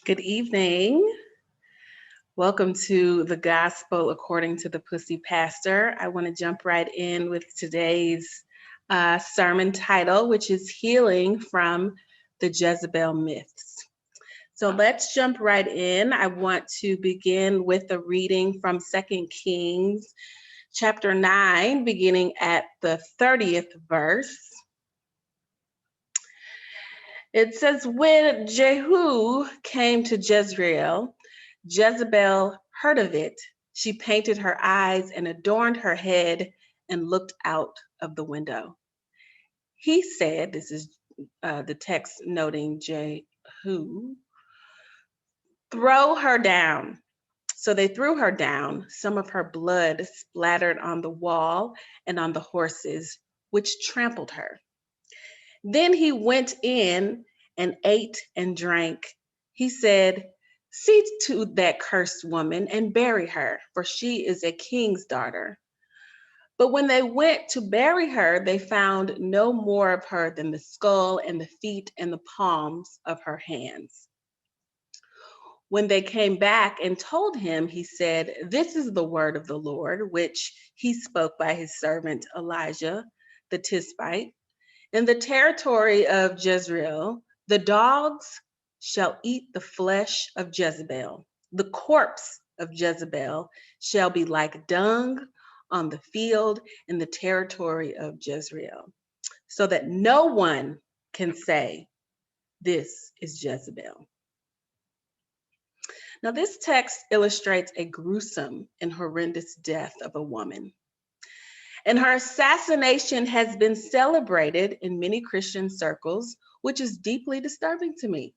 Good evening. Welcome to the Gospel According to the Pussy Pastor. I want to jump right in with today's sermon title, which is Healing from the Jezebel Myths. So let's jump right in. I want to begin with a reading from 2 Kings chapter 9, beginning at the 30th verse. It says, when Jehu came to Jezreel, Jezebel heard of it. She painted her eyes and adorned her head and looked out of the window. He said, this is the text noting Jehu, throw her down. So they threw her down. Some of her blood splattered on the wall and on the horses, which trampled her. Then he went in and ate and drank. He said, see to that cursed woman and bury her, for she is a king's daughter. But when they went to bury her, they found no more of her than the skull and the feet and the palms of her hands. When they came back and told him, he said, this is the word of the Lord, which he spoke by his servant Elijah the Tishbite. In the territory of Jezreel, the dogs shall eat the flesh of Jezebel. The corpse of Jezebel shall be like dung on the field in the territory of Jezreel, so that no one can say, this is Jezebel. Now, this text illustrates a gruesome and horrendous death of a woman. And her assassination has been celebrated in many Christian circles, which is deeply disturbing to me.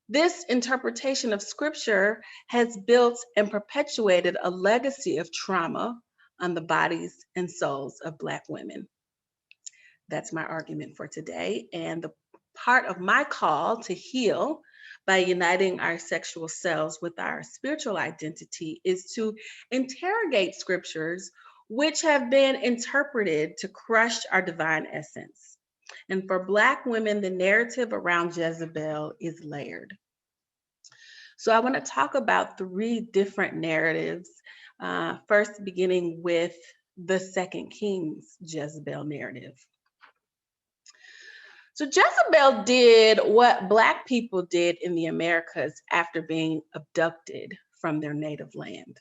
This interpretation of scripture has built and perpetuated a legacy of trauma on the bodies and souls of Black women. That's my argument for today. And the part of my call to heal by uniting our sexual selves with our spiritual identity is to interrogate scriptures which have been interpreted to crush our divine essence. And for Black women, the narrative around Jezebel is layered. So I want to talk about 3 different narratives, first beginning with the 2 Kings Jezebel narrative. So Jezebel did what Black people did in the Americas after being abducted from their native land.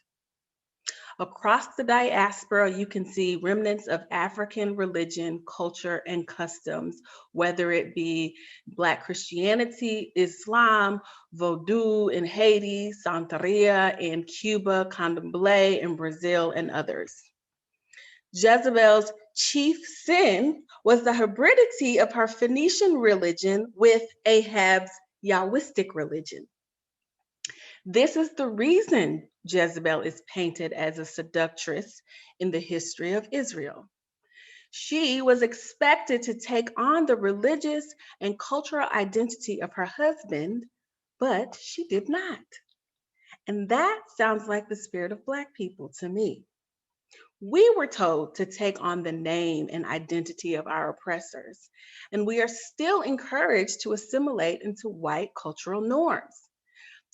Across the diaspora, you can see remnants of African religion, culture, and customs, whether it be Black Christianity, Islam, Vodou in Haiti, Santeria in Cuba, Candomblé in Brazil, and others. Jezebel's chief sin was the hybridity of her Phoenician religion with Ahab's Yahwistic religion. This is the reason Jezebel is painted as a seductress in the history of Israel. She was expected to take on the religious and cultural identity of her husband, but she did not. And that sounds like the spirit of Black people to me. We were told to take on the name and identity of our oppressors, and we are still encouraged to assimilate into white cultural norms.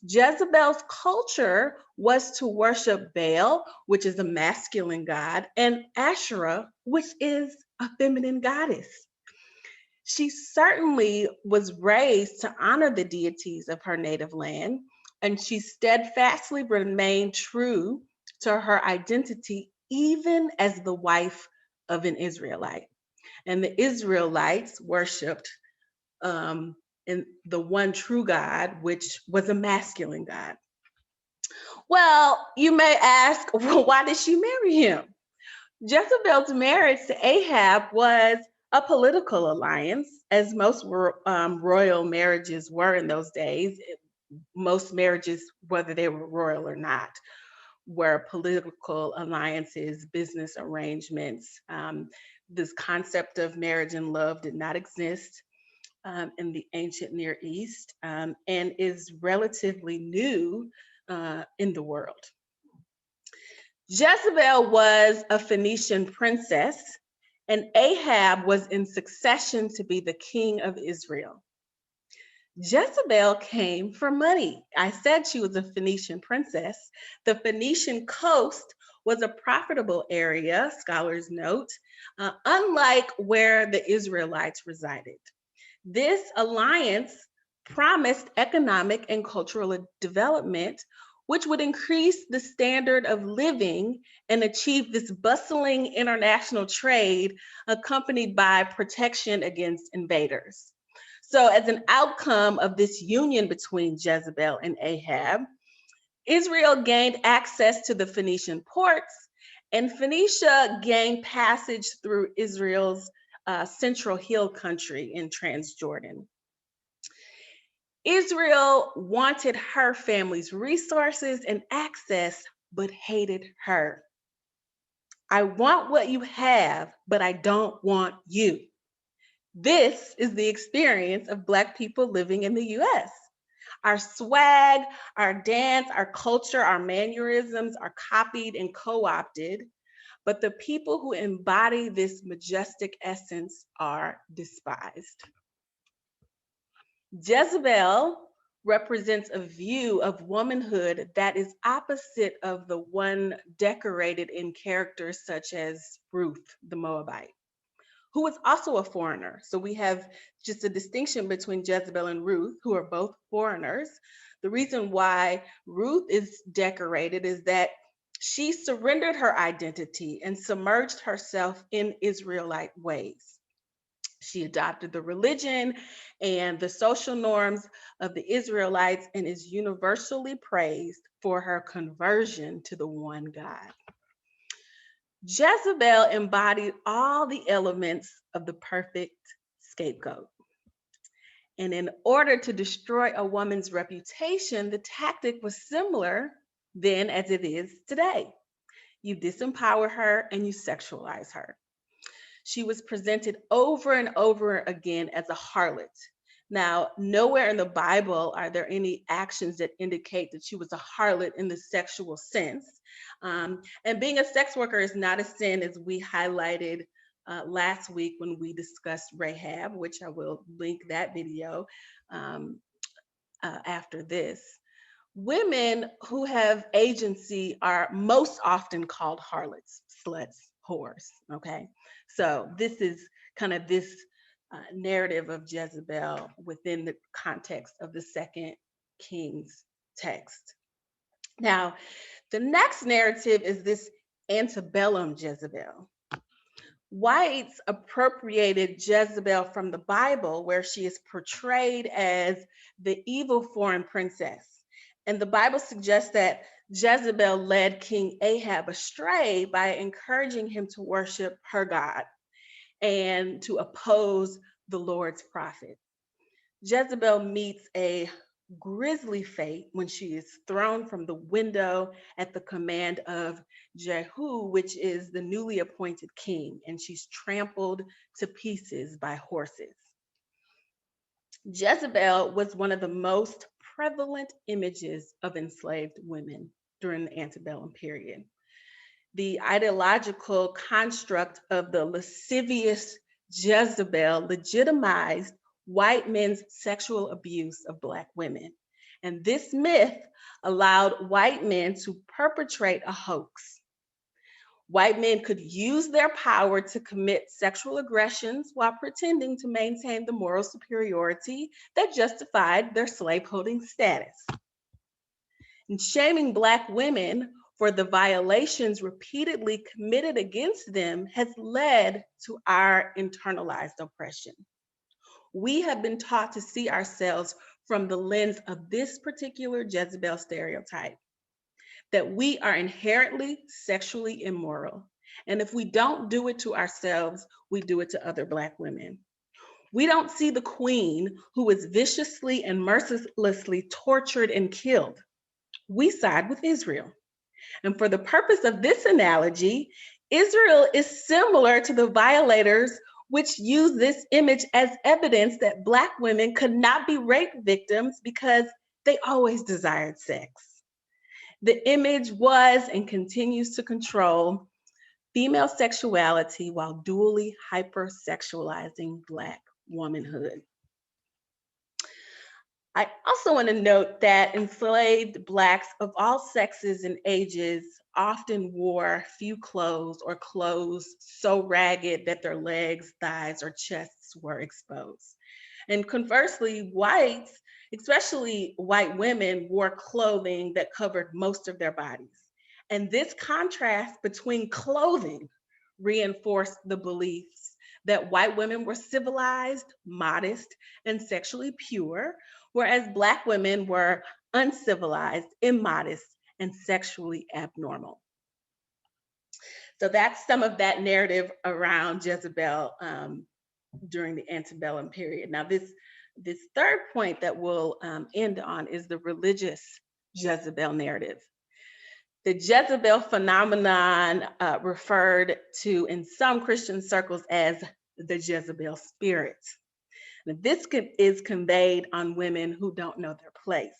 Jezebel's culture was to worship Baal, which is a masculine god, and Asherah, which is a feminine goddess. She certainly was raised to honor the deities of her native land, and she steadfastly remained true to her identity, even as the wife of an Israelite. And the Israelites worshiped in the one true God, which was a masculine God. Well, you may ask, well, why did she marry him? Jezebel's marriage to Ahab was a political alliance, as most royal marriages were in those days. Most marriages, whether they were royal or not, were political alliances, business arrangements. This concept of marriage and love did not exist in the ancient Near East and is relatively new in the world. Jezebel was a Phoenician princess, and Ahab was in succession to be the king of Israel. Jezebel came for money. I said she was a Phoenician princess. The Phoenician coast was a profitable area, scholars note, unlike where the Israelites resided. This alliance promised economic and cultural development, which would increase the standard of living and achieve this bustling international trade accompanied by protection against invaders. So, as an outcome of this union between Jezebel and Ahab, Israel gained access to the Phoenician ports, and Phoenicia gained passage through Israel's central hill country in Transjordan. Israel wanted her family's resources and access, but hated her. I want what you have, but I don't want you. This is the experience of Black people living in the US. Our swag, our dance, our culture, our mannerisms are copied and co-opted, but the people who embody this majestic essence are despised. Jezebel represents a view of womanhood that is opposite of the one decorated in characters such as Ruth the Moabite, who is also a foreigner. So we have just a distinction between Jezebel and Ruth, who are both foreigners. The reason why Ruth is decorated is that she surrendered her identity and submerged herself in Israelite ways. She adopted the religion and the social norms of the Israelites and is universally praised for her conversion to the one God. Jezebel embodied all the elements of the perfect scapegoat. And in order to destroy a woman's reputation, the tactic was similar then as it is today. You disempower her and you sexualize her. She was presented over and over again as a harlot. Now, nowhere in the Bible are there any actions that indicate that she was a harlot in the sexual sense. And being a sex worker is not a sin, as we highlighted last week when we discussed Rahab, which I will link that video after this. Women who have agency are most often called harlots, sluts, whores, okay? So this is kind of this narrative of Jezebel within the context of the Second Kings text. Now, the next narrative is this antebellum Jezebel. Whites appropriated Jezebel from the Bible, where she is portrayed as the evil foreign princess. And the Bible suggests that Jezebel led King Ahab astray by encouraging him to worship her God and to oppose the Lord's prophet. Jezebel meets a grisly fate when she is thrown from the window at the command of Jehu, which is the newly appointed king, and she's trampled to pieces by horses. Jezebel was one of the most prevalent images of enslaved women during the antebellum period. The ideological construct of the lascivious Jezebel legitimized white men's sexual abuse of Black women. And this myth allowed white men to perpetrate a hoax. White men could use their power to commit sexual aggressions while pretending to maintain the moral superiority that justified their slaveholding status. And shaming Black women for the violations repeatedly committed against them has led to our internalized oppression. We have been taught to see ourselves from the lens of this particular Jezebel stereotype, that we are inherently sexually immoral. And if we don't do it to ourselves, we do it to other Black women. We don't see the queen who is viciously and mercilessly tortured and killed. We side with Israel. And for the purpose of this analogy, Israel is similar to the violators which use this image as evidence that Black women could not be rape victims because they always desired sex. The image was and continues to control female sexuality while dually hypersexualizing Black womanhood. I also want to note that enslaved Blacks of all sexes and ages often wore few clothes or clothes so ragged that their legs, thighs, or chests were exposed. And conversely, whites, especially white women, wore clothing that covered most of their bodies. And this contrast between clothing reinforced the beliefs that white women were civilized, modest, and sexually pure, whereas Black women were uncivilized, immodest, and sexually abnormal. So that's some of that narrative around Jezebel during the antebellum period. Now, this third point that we'll end on is the religious Jezebel narrative. The Jezebel phenomenon referred to in some Christian circles as the Jezebel spirit. Now, this is conveyed on women who don't know their place.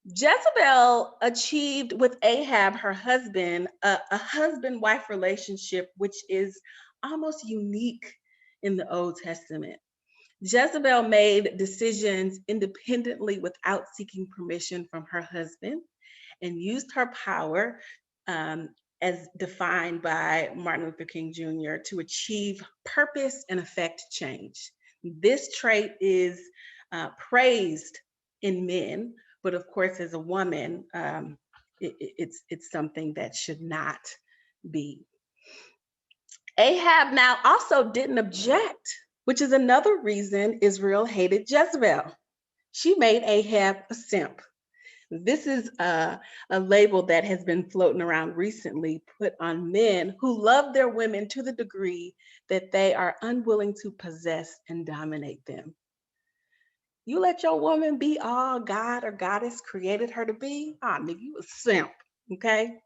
Jezebel achieved with Ahab, her husband, a husband wife relationship, which is almost unique in the Old Testament. Jezebel made decisions independently without seeking permission from her husband and used her power, um, as defined by Martin Luther King Jr., to achieve purpose and affect change. This trait is praised in men, but of course, as a woman, it's something that should not be. Ahab now also didn't object, which is another reason Israel hated Jezebel. She made Ahab a simp. This is a label that has been floating around recently, put on men who love their women to the degree that they are unwilling to possess and dominate them. You let your woman be all God or goddess created her to be? Ah, nigga, you a simp, okay?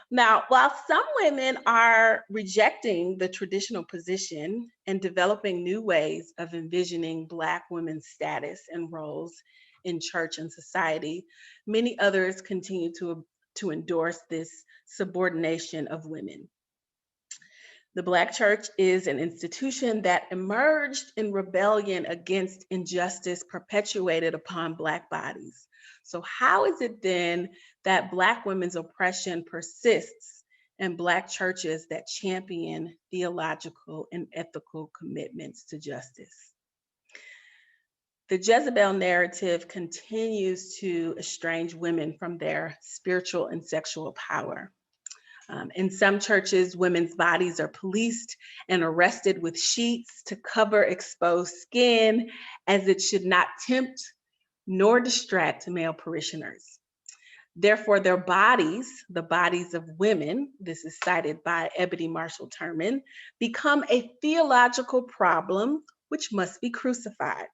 Now, while some women are rejecting the traditional position and developing new ways of envisioning Black women's status and roles in church and society, many others continue to endorse this subordination of women. The Black church is an institution that emerged in rebellion against injustice perpetuated upon Black bodies. So, how is it then that Black women's oppression persists in Black churches that champion theological and ethical commitments to justice? The Jezebel narrative continues to estrange women from their spiritual and sexual power. In some churches, women's bodies are policed and arrested with sheets to cover exposed skin, as it should not tempt nor distract male parishioners. Therefore, their bodies, the bodies of women, this is cited by Ebony Marshall Terman, become a theological problem which must be crucified.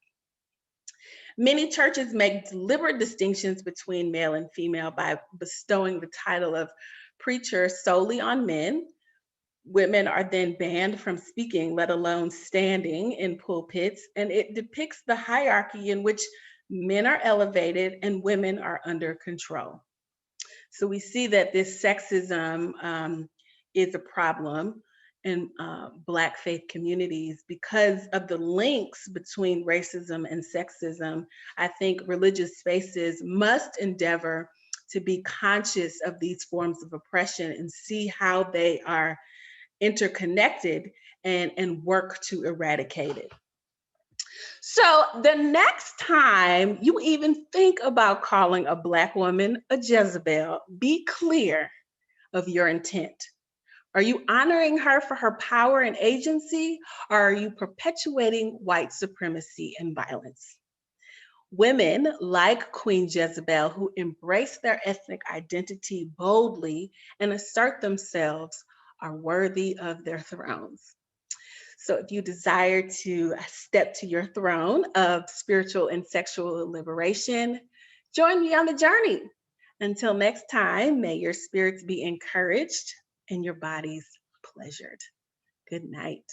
Many churches make deliberate distinctions between male and female by bestowing the title of preacher solely on men. Women are then banned from speaking, let alone standing in pulpits, and it depicts the hierarchy in which men are elevated and women are under control. So we see that this sexism is a problem in Black faith communities because of the links between racism and sexism. I think religious spaces must endeavor to be conscious of these forms of oppression and see how they are interconnected and work to eradicate it. So the next time you even think about calling a Black woman a Jezebel, be clear of your intent. Are you honoring her for her power and agency, or are you perpetuating white supremacy and violence? Women like Queen Jezebel, who embrace their ethnic identity boldly and assert themselves, are worthy of their thrones. So if you desire to step to your throne of spiritual and sexual liberation, join me on the journey. Until next time, may your spirits be encouraged and your bodies pleasured. Good night.